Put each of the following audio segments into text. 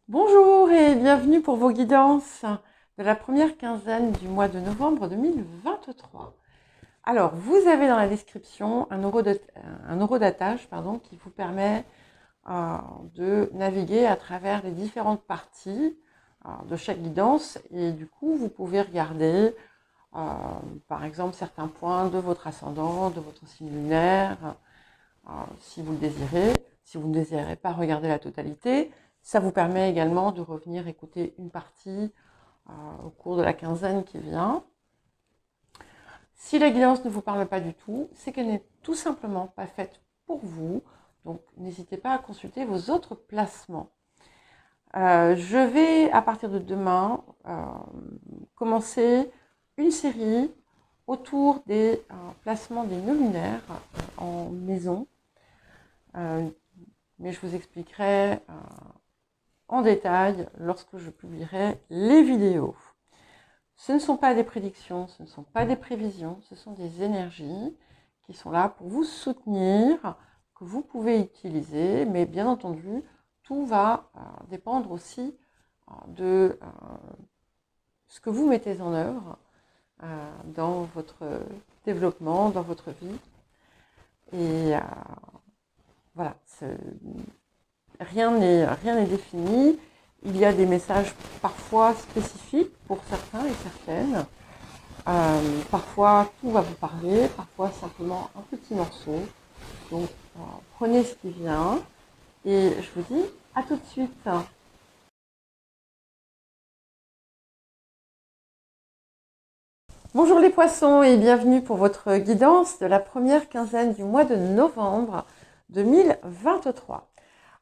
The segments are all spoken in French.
Bonjour et bienvenue pour vos guidances de la première quinzaine du mois de novembre 2023. Alors, vous avez dans la description un horodatage qui vous permet de naviguer à travers les différentes parties de chaque guidance et du coup, vous pouvez regarder par exemple certains points de votre ascendant, de votre signe lunaire, si vous le désirez. Si vous ne désirez pas regarder la totalité, ça vous permet également de revenir écouter une partie au cours de la quinzaine qui vient. Si la guidance ne vous parle pas du tout, c'est qu'elle n'est tout simplement pas faite pour vous. Donc n'hésitez pas à consulter vos autres placements. Je vais, à partir de demain, commencer une série autour des placements des nœuds lunaires en maison. Mais je vous expliquerai en détail lorsque je publierai les vidéos. Ce ne sont pas des prédictions, ce ne sont pas des prévisions, ce sont des énergies qui sont là pour vous soutenir, que vous pouvez utiliser, mais bien entendu, tout va dépendre aussi de ce que vous mettez en œuvre dans votre développement, dans votre vie. Et voilà, rien n'est défini. Il y a des messages parfois spécifiques pour certains et certaines. Parfois tout va vous parler, parfois simplement un petit morceau. Donc prenez ce qui vient et je vous dis à tout de suite. Bonjour les poissons et bienvenue pour votre guidance de la première quinzaine du mois de novembre 2023.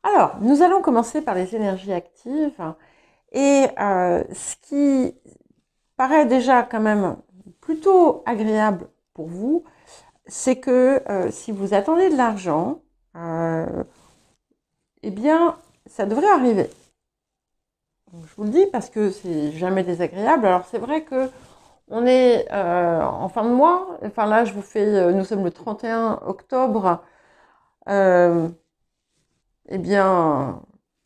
Alors, nous allons commencer par les énergies actives et ce qui paraît déjà quand même plutôt agréable pour vous, c'est que si vous attendez de l'argent, eh bien, ça devrait arriver. Donc, je vous le dis parce que c'est jamais désagréable. Alors, c'est vrai que on est en fin de mois. Enfin, là, je vous fais. Nous sommes le 31 octobre. Eh bien,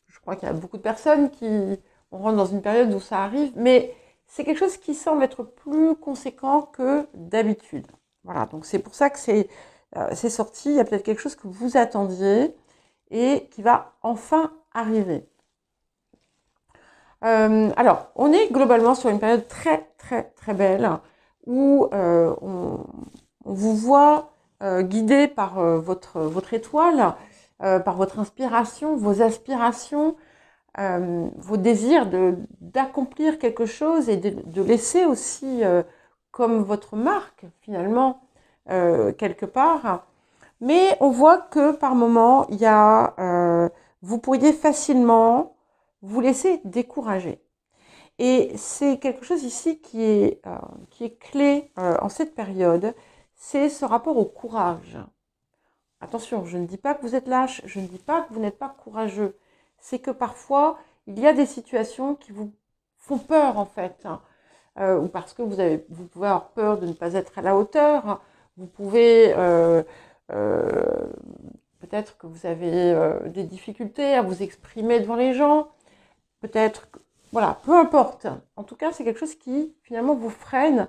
je crois qu'il y a beaucoup de personnes qui on rentre dans une période où ça arrive, mais c'est quelque chose qui semble être plus conséquent que d'habitude. Voilà, donc c'est pour ça que c'est sorti. Il y a peut-être quelque chose que vous attendiez et qui va enfin arriver. Alors, on est globalement sur une période très très très belle où on vous voit guidé par votre étoile, par votre inspiration, vos aspirations, vos désirs d'accomplir quelque chose et de laisser aussi comme votre marque finalement quelque part. Mais on voit que par moment, il y a, vous pourriez facilement vous laisser décourager. Et c'est quelque chose ici qui est clé en cette période, c'est ce rapport au courage. Attention, je ne dis pas que vous êtes lâche, je ne dis pas que vous n'êtes pas courageux. C'est que parfois, il y a des situations qui vous font peur en fait, ou parce que vous pouvez avoir peur de ne pas être à la hauteur. Vous pouvez peut-être que vous avez des difficultés à vous exprimer devant les gens. Peut-être, voilà, peu importe. En tout cas, c'est quelque chose qui finalement vous freine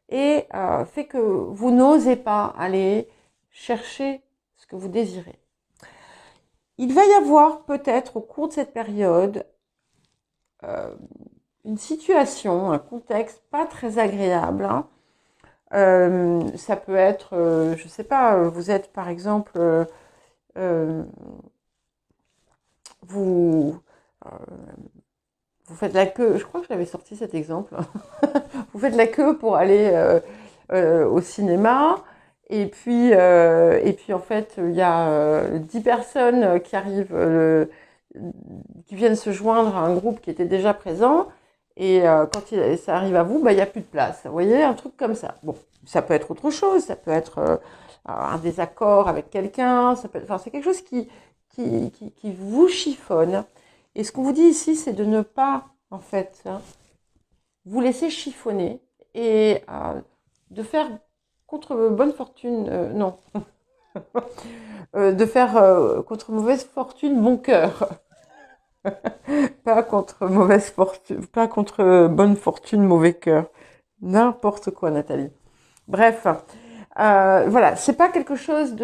et fait que vous n'osez pas aller chercher ce que vous désirez. Il va y avoir peut-être au cours de cette période une situation, un contexte pas très agréable. Hein. Ça peut être, je sais pas, vous êtes par exemple, vous, euh, vous faites la queue, je crois que j'avais sorti cet exemple, vous faites la queue pour aller au cinéma, et puis en fait, il y a 10 personnes qui arrivent, qui viennent se joindre à un groupe qui était déjà présent, et quand ça arrive à vous, bah, il n'y a plus de place. Vous voyez, un truc comme ça. Bon, ça peut être autre chose, ça peut être un désaccord avec quelqu'un, enfin, c'est quelque chose qui vous chiffonne. Et ce qu'on vous dit ici, c'est de ne pas, en fait, hein, vous laisser chiffonner et de faire contre bonne fortune, non, de faire contre mauvaise fortune bon cœur. Pas contre mauvaise fortune, pas contre bonne fortune, mauvais cœur. N'importe quoi, Nathalie. Bref, voilà, c'est pas quelque chose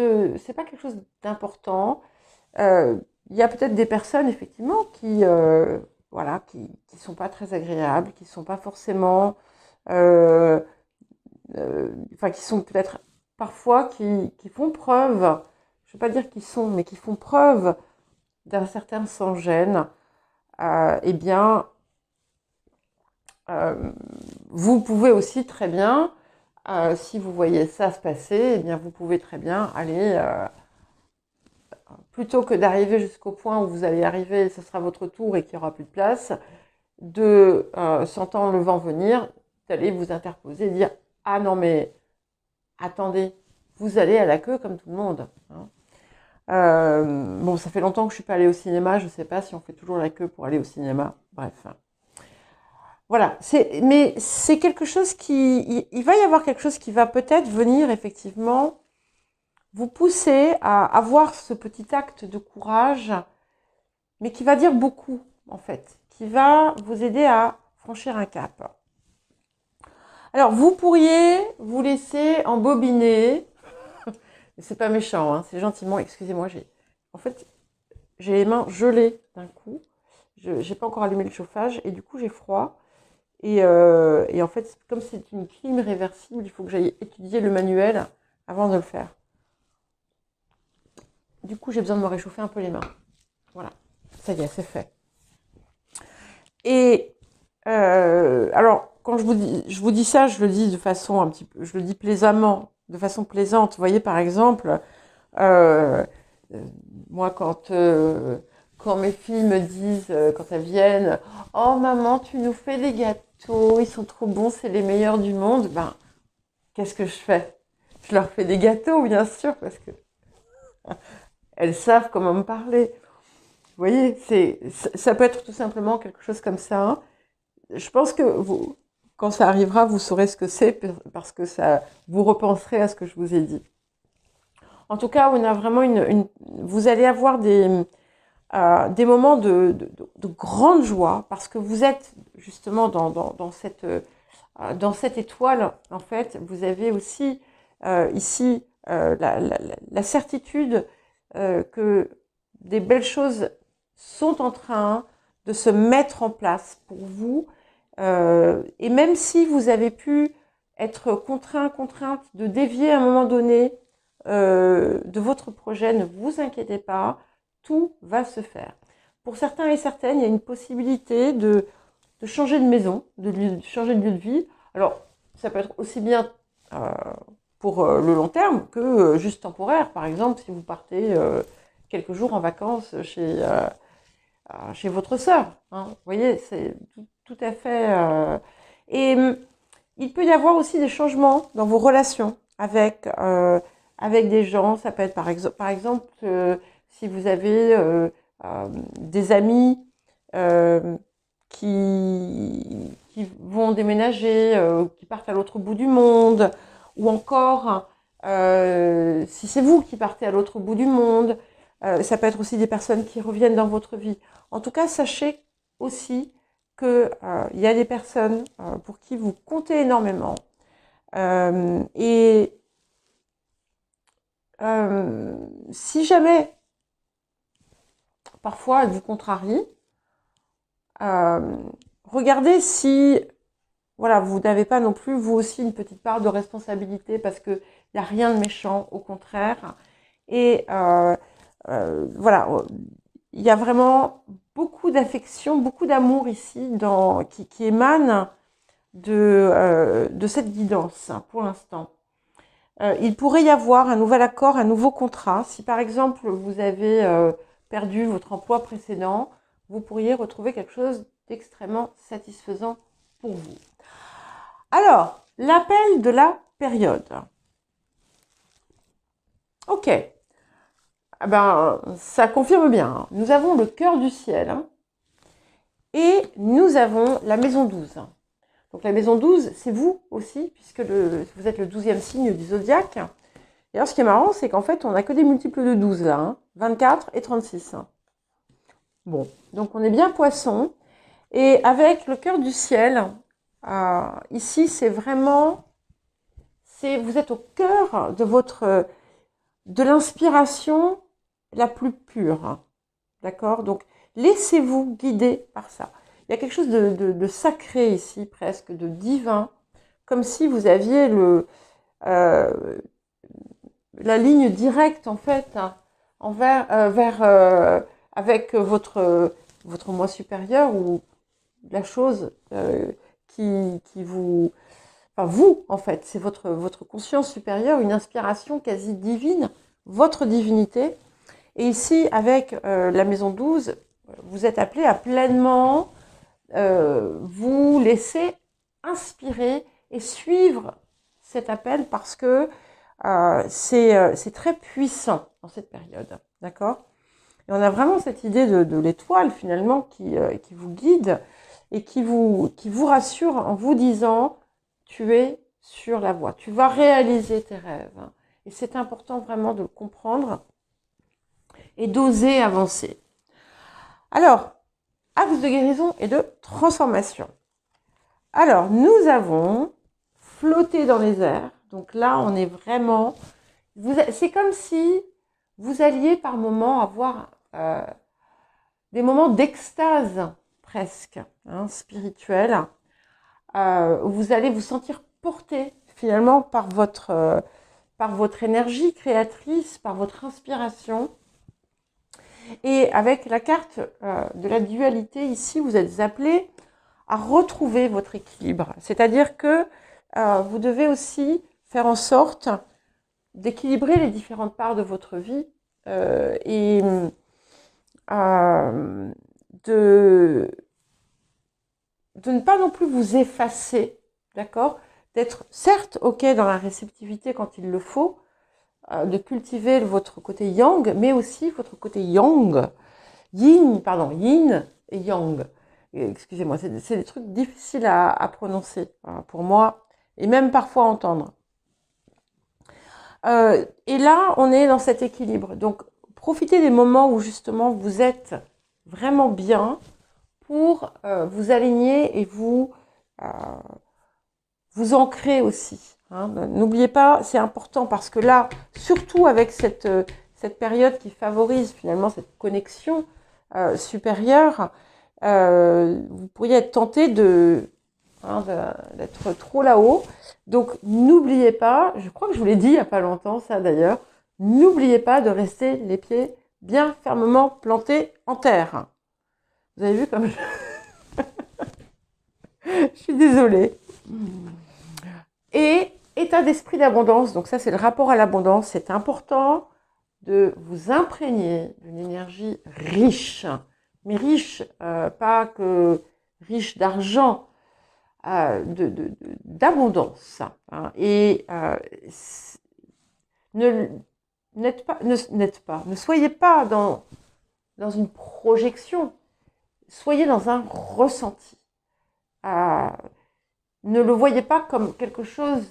d'important. Euh, Il y a peut-être des personnes effectivement voilà, qui sont pas très agréables, qui sont pas forcément, euh, enfin, qui sont peut-être parfois qui font preuve. Je vais pas dire qu'ils sont, mais qui font preuve d'un certain sans-gêne. Eh bien, euh, vous pouvez aussi très bien, si vous voyez ça se passer, eh bien, vous pouvez très bien aller, plutôt que d'arriver jusqu'au point où vous allez arriver, ce sera votre tour et qu'il n'y aura plus de place, sentant le vent venir, d'aller vous interposer et dire ah non mais attendez, vous allez à la queue comme tout le monde. Hein. Bon, ça fait longtemps que je suis pas allée au cinéma, je ne sais pas si on fait toujours la queue pour aller au cinéma. Bref. Voilà, mais c'est quelque chose il va y avoir quelque chose qui va peut-être venir effectivement vous pousser à avoir ce petit acte de courage, mais qui va dire beaucoup en fait, qui va vous aider à franchir un cap. Alors vous pourriez vous laisser embobiner, c'est pas méchant, hein, c'est gentiment, excusez-moi, en fait j'ai les mains gelées d'un coup, je n'ai pas encore allumé le chauffage et du coup j'ai froid. Et en fait, comme c'est une clim réversible, il faut que j'aille étudier le manuel avant de le faire. Du coup, j'ai besoin de me réchauffer un peu les mains. Voilà, ça y est, c'est fait. Et alors, quand je vous dis ça, je le dis de façon un petit peu, je le dis plaisamment, de façon plaisante. Vous voyez, par exemple, euh, euh, moi, quand mes filles me disent, quand elles viennent, oh maman, tu nous fais des gâteaux, ils sont trop bons, c'est les meilleurs du monde. Ben, qu'est-ce que je fais? Je leur fais des gâteaux, bien sûr, parce que elles savent comment me parler. Vous voyez, ça peut être tout simplement quelque chose comme ça. Hein. Je pense que vous, quand ça arrivera, vous saurez ce que c'est, parce que ça, vous repenserez à ce que je vous ai dit. En tout cas, on a vraiment vous allez avoir des moments de grande joie, parce que vous êtes justement dans cette étoile. En fait, vous avez aussi ici la certitude que des belles choses sont en train de se mettre en place pour vous. Et même si vous avez pu être contrainte de dévier à un moment donné de votre projet, ne vous inquiétez pas, tout va se faire. Pour certains et certaines, il y a une possibilité de changer de maison, de changer de lieu de vie. Alors, ça peut être aussi bien euh, pour le long terme que juste temporaire. Par exemple, si vous partez quelques jours en vacances chez votre sœur. Hein. Vous voyez, c'est tout à fait... Et il peut y avoir aussi des changements dans vos relations avec des gens. Ça peut être par exemple si vous avez des amis euh, qui vont déménager, qui partent à l'autre bout du monde, ou encore si c'est vous qui partez à l'autre bout du monde, ça peut être aussi des personnes qui reviennent dans votre vie. En tout cas, sachez aussi que il y a des personnes pour qui vous comptez énormément. Et si jamais, parfois, elle vous contrarie, euh, regardez si voilà, vous n'avez pas non plus, vous aussi, une petite part de responsabilité, parce qu'il n'y a rien de méchant, au contraire. Et voilà, il y a vraiment beaucoup d'affection, beaucoup d'amour ici qui émane de cette guidance pour l'instant. Il pourrait y avoir un nouvel accord, un nouveau contrat. Si par exemple vous avez perdu votre emploi précédent, vous pourriez retrouver quelque chose d'extrêmement satisfaisant pour vous. Alors, l'appel de la période. Ok. Ah ben, ça confirme bien. Hein. Nous avons le cœur du ciel hein, et nous avons la maison 12. Donc la maison 12, c'est vous aussi, puisque vous êtes le 12e signe du zodiaque. Et alors ce qui est marrant, c'est qu'en fait, on n'a que des multiples de 12 là, hein, 24 et 36. Bon, donc on est bien poisson. Et avec le cœur du ciel, ici, c'est vraiment, vous êtes au cœur de l'inspiration la plus pure. D'accord? Donc, laissez-vous guider par ça. Il y a quelque chose de sacré ici, presque, de divin, comme si vous aviez la ligne directe, en fait, hein, avec votre moi supérieur ou la chose qui vous... Enfin, vous, en fait, c'est votre conscience supérieure, une inspiration quasi divine, votre divinité. Et ici, avec la maison 12, vous êtes appelé à pleinement vous laisser inspirer et suivre cet appel parce que c'est très puissant dans cette période. D'accord? Et on a vraiment cette idée de l'étoile, finalement, qui vous guide et qui vous rassure en vous disant « tu es sur la voie, tu vas réaliser tes rêves ». Et c'est important vraiment de le comprendre et d'oser avancer. Alors, axe de guérison et de transformation. Alors, nous avons flotté dans les airs. Donc là, on est vraiment... C'est comme si vous alliez par moments avoir des moments d'extase presque, hein, spirituelle. Où vous allez vous sentir porté finalement par votre énergie créatrice, par votre inspiration. Et avec la carte de la dualité ici, vous êtes appelé à retrouver votre équilibre. C'est-à-dire que vous devez aussi faire en sorte d'équilibrer les différentes parts de votre vie et de ne pas non plus vous effacer, d'accord? D'être certes OK dans la réceptivité quand il le faut, de cultiver votre côté yang, mais aussi votre côté yin et yang. Excusez-moi, c'est des trucs difficiles à prononcer pour moi, et même parfois à entendre. Et là, on est dans cet équilibre. Donc, profitez des moments où justement vous êtes vraiment bien pour vous aligner et vous ancrer aussi. Hein. N'oubliez pas, c'est important parce que là, surtout avec cette période qui favorise finalement cette connexion supérieure, vous pourriez être tenté d'être trop là-haut. Donc, n'oubliez pas, je crois que je vous l'ai dit il n'y a pas longtemps, ça d'ailleurs, n'oubliez pas de rester les pieds bien fermement plantés en terre. Vous avez vu comme je suis désolée. Et état d'esprit d'abondance, donc ça c'est le rapport à l'abondance, c'est important de vous imprégner d'une énergie riche, mais riche, pas que riche d'argent, d'abondance. Hein. Et ne soyez pas dans une projection, soyez dans un ressenti. Ne le voyez pas comme quelque chose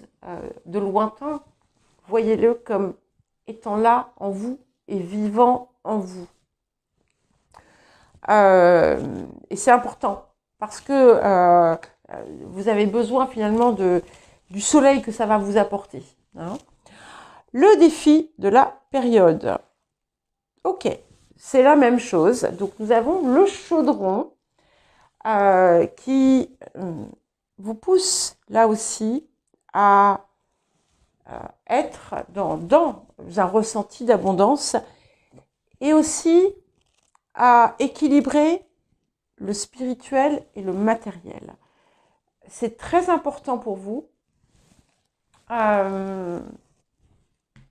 de lointain, voyez-le comme étant là en vous et vivant en vous. Et c'est important parce que vous avez besoin finalement du soleil que ça va vous apporter. Hein. Le défi de la période. Ok, c'est la même chose. Donc nous avons le chaudron qui vous pousse là aussi à être dans un ressenti d'abondance et aussi à équilibrer le spirituel et le matériel. C'est très important pour vous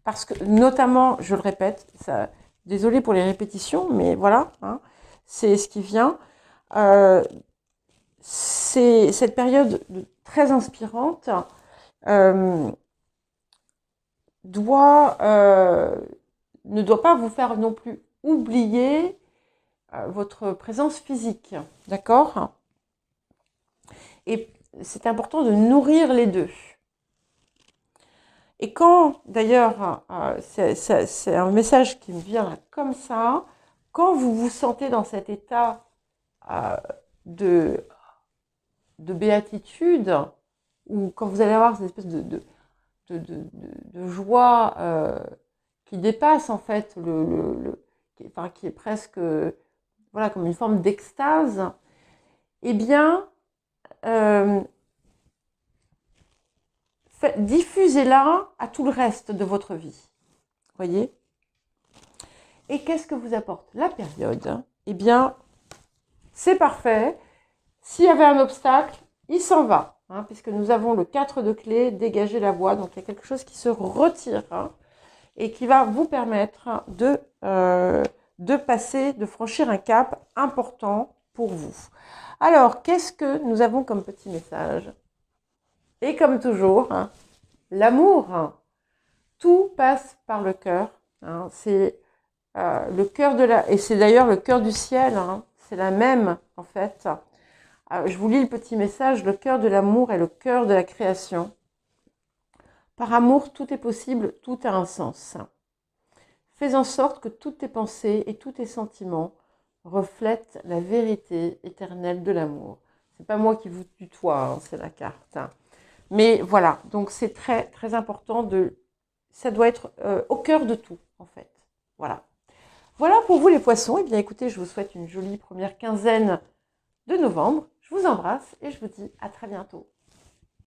parce que notamment, je le répète, désolé pour les répétitions, mais voilà, hein, c'est ce qui vient. C'est cette période très inspirante ne doit pas vous faire non plus oublier votre présence physique, d'accord? Et c'est important de nourrir les deux. Et quand, d'ailleurs, c'est un message qui me vient là, comme ça, quand vous vous sentez dans cet état de béatitude, ou quand vous allez avoir cette espèce de joie qui dépasse en fait qui est presque voilà, comme une forme d'extase, eh bien, diffusez-la à tout le reste de votre vie. Voyez ? Et qu'est-ce que vous apporte la période ? Eh bien, c'est parfait. S'il y avait un obstacle, il s'en va, hein, puisque nous avons le 4 de clé, dégager la voie. Donc, il y a quelque chose qui se retire et qui va vous permettre de passer, de franchir un cap important pour vous. Alors, qu'est-ce que nous avons comme petit message ? Et comme toujours, l'amour, tout passe par le cœur. C'est le cœur et c'est d'ailleurs le cœur du ciel, c'est la même en fait. Je vous lis le petit message, le cœur de l'amour est le cœur de la création. Par amour, tout est possible, tout a un sens. Fais en sorte que toutes tes pensées et tous tes sentiments reflètent la vérité éternelle de l'amour. C'est pas moi qui vous tutoie, c'est la carte. Mais voilà, donc c'est très très important ça doit être au cœur de tout en fait. Voilà. Voilà pour vous les poissons. Eh bien écoutez, je vous souhaite une jolie première quinzaine de novembre. Je vous embrasse et je vous dis à très bientôt.